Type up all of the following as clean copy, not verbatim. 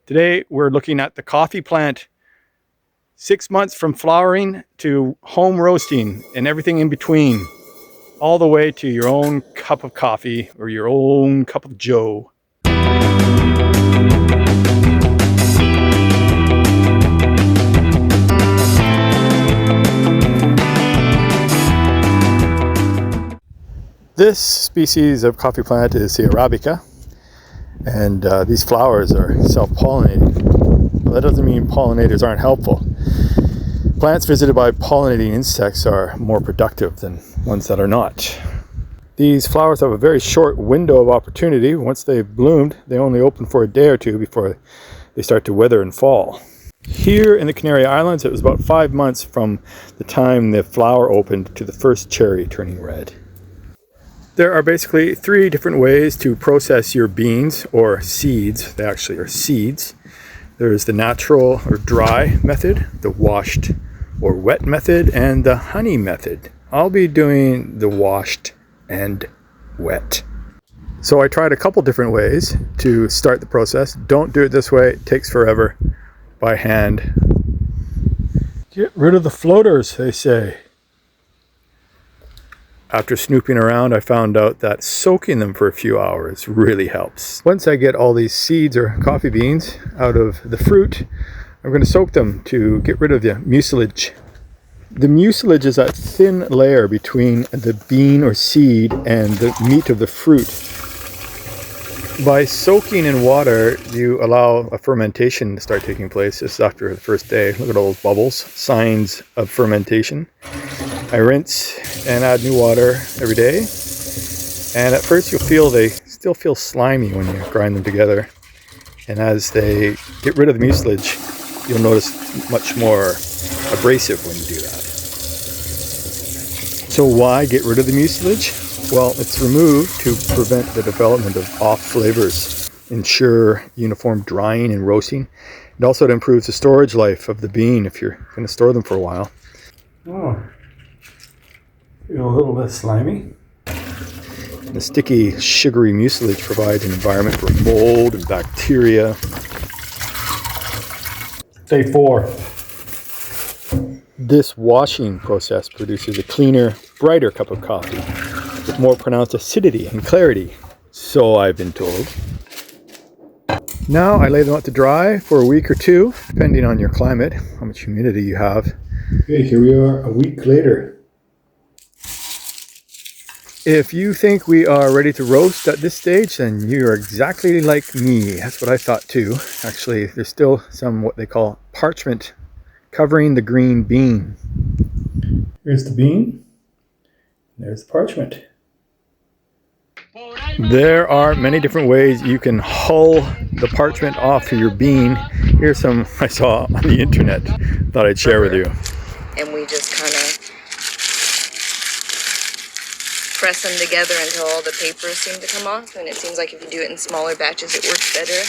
Today we're looking at the coffee plant, 6 months from flowering to home roasting and everything in between, all the way to your own cup of coffee or your own cup of joe. This species of coffee plant is the Arabica, and these flowers are self-pollinating. Well, that doesn't mean pollinators aren't helpful. Plants visited by pollinating insects are more productive than ones that are not. These flowers have a very short window of opportunity. Once they've bloomed, they only open for a day or two before they start to wither and fall. Here in the Canary Islands, it was about 5 months from the time the flower opened to the first cherry turning red. There are basically 3 different ways to process your beans or seeds. They actually are seeds. There's the natural or dry method, the washed or wet method, and the honey method. I'll be doing the washed and wet. So I tried a couple different ways to start the process. Don't do it this way, it takes forever by hand. Get rid of the floaters, they say. After snooping around, I found out that soaking them for a few hours really helps. Once I get all these seeds or coffee beans out of the fruit, I'm going to soak them to get rid of the mucilage. The mucilage is that thin layer between the bean or seed and the meat of the fruit. By soaking in water, you allow a fermentation to start taking place. This is after the first day. Look at all those bubbles, signs of fermentation. I rinse and add new water every day. And at first they still feel slimy when you grind them together. And as they get rid of the mucilage, you'll notice much more abrasive when you do that. So why get rid of the mucilage? Well, it's removed to prevent the development of off flavors, ensure uniform drying and roasting, and also it improves the storage life of the bean if you're going to store them for a while. Oh, feel a little less slimy. The sticky, sugary mucilage provides an environment for mold and bacteria. Day 4. This washing process produces a cleaner, brighter cup of coffee with more pronounced acidity and clarity, so I've been told. Now I lay them out to dry for a week or 2, depending on your climate, how much humidity you have. Okay, here we are a week later. If you think we are ready to roast at this stage, then you are exactly like me. That's what I thought too. Actually, there's still some what they call parchment covering the green bean. Here's the bean. There's the parchment. There are many different ways you can hull the parchment off of your bean. Here's some I saw on the internet, thought I'd share with you. And we just kind of press them together until all the papers seem to come off, and it seems like if you do it in smaller batches it works better.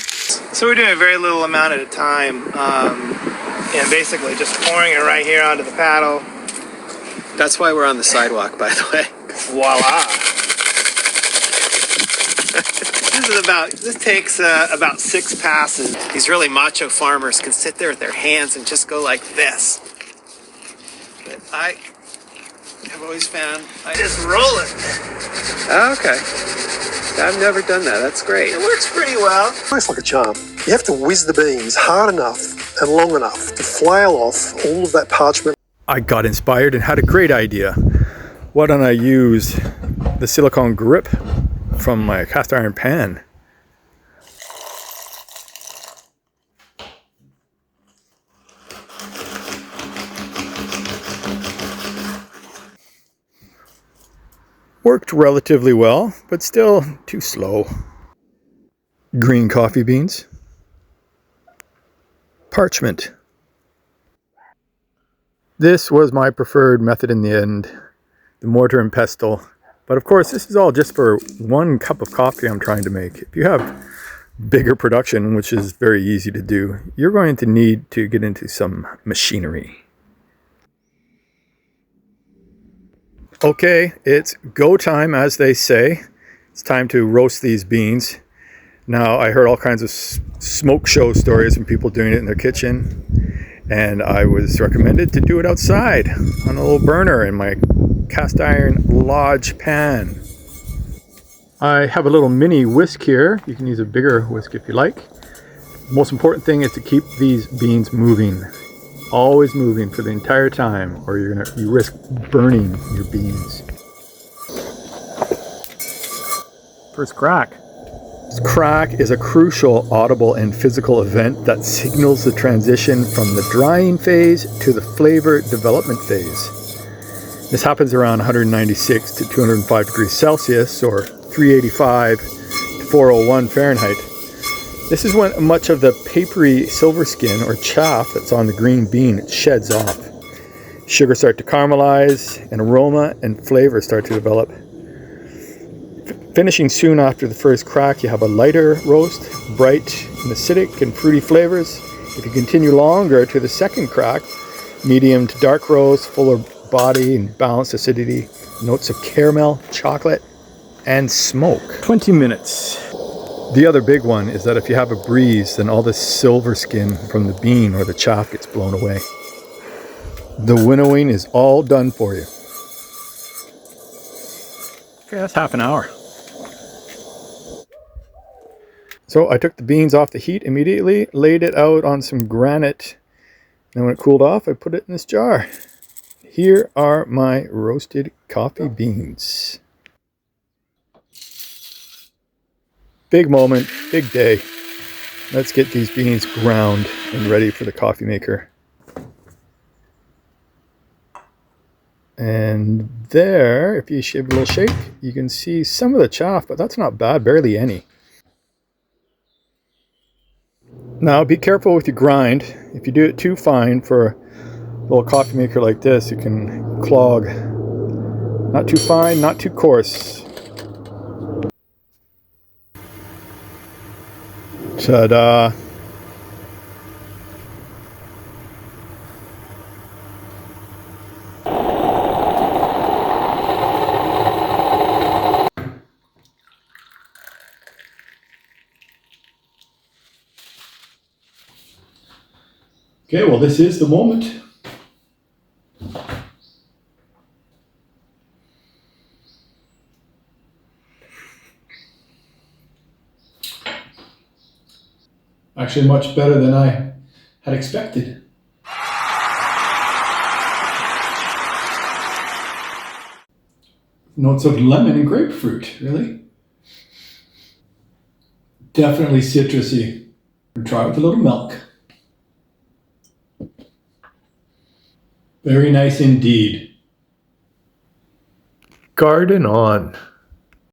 So we're doing a very little amount at a time, and basically just pouring it right here onto the paddle. That's why we're on the sidewalk, by the way. Voila! This takes about 6 passes. These really macho farmers can sit there with their hands and just go like this. But I have always found Just roll it. Okay. I've never done that. That's great. It works pretty well. Almost like a charm. You have to whiz the beans hard enough and long enough to flail off all of that parchment. I got inspired and had a great idea. Why don't I use the silicone grip from my cast iron pan? Worked relatively well, but still too slow. Green coffee beans. Parchment. This was my preferred method in the end, the mortar and pestle. But of course, this is all just for 1 cup of coffee I'm trying to make. If you have bigger production, which is very easy to do, you're going to need to get into some machinery. Okay, it's go time, as they say. It's time to roast these beans. Now, I heard all kinds of smoke show stories from people doing it in their kitchen, and I was recommended to do it outside on a little burner in my cast iron lodge pan. I have a little mini whisk here. You can use a bigger whisk if you like. The most important thing is to keep these beans moving. Always moving for the entire time, or you risk burning your beans. First crack. This crack is a crucial audible and physical event that signals the transition from the drying phase to the flavor development phase. This happens around 196 to 205 degrees Celsius, or 385 to 401 Fahrenheit. This is when much of the papery silver skin or chaff that's on the green bean sheds off. Sugars start to caramelize, and aroma and flavor start to develop. Finishing soon after the first crack, you have a lighter roast, bright and acidic and fruity flavors. If you continue longer to the second crack, medium to dark roast, fuller body and balanced acidity, notes of caramel, chocolate, and smoke. 20 minutes. The other big one is that if you have a breeze, then all the silver skin from the bean or the chaff gets blown away. The winnowing is all done for you. Okay, that's half an hour. So I took the beans off the heat immediately, laid it out on some granite, and when it cooled off, I put it in this jar. Here are my roasted coffee beans. Big moment, big day. Let's get these beans ground and ready for the coffee maker. And there, if you give it a little shake, you can see some of the chaff, but that's not bad, barely any. Now, be careful with your grind. If you do it too fine for a little coffee maker like this, it can clog. Not too fine, not too coarse. Ta-da! Okay, well, this is the moment. Actually, much better than I had expected. Notes of lemon and grapefruit, really. Definitely citrusy. Try it with a little milk. Very nice indeed. Garden on.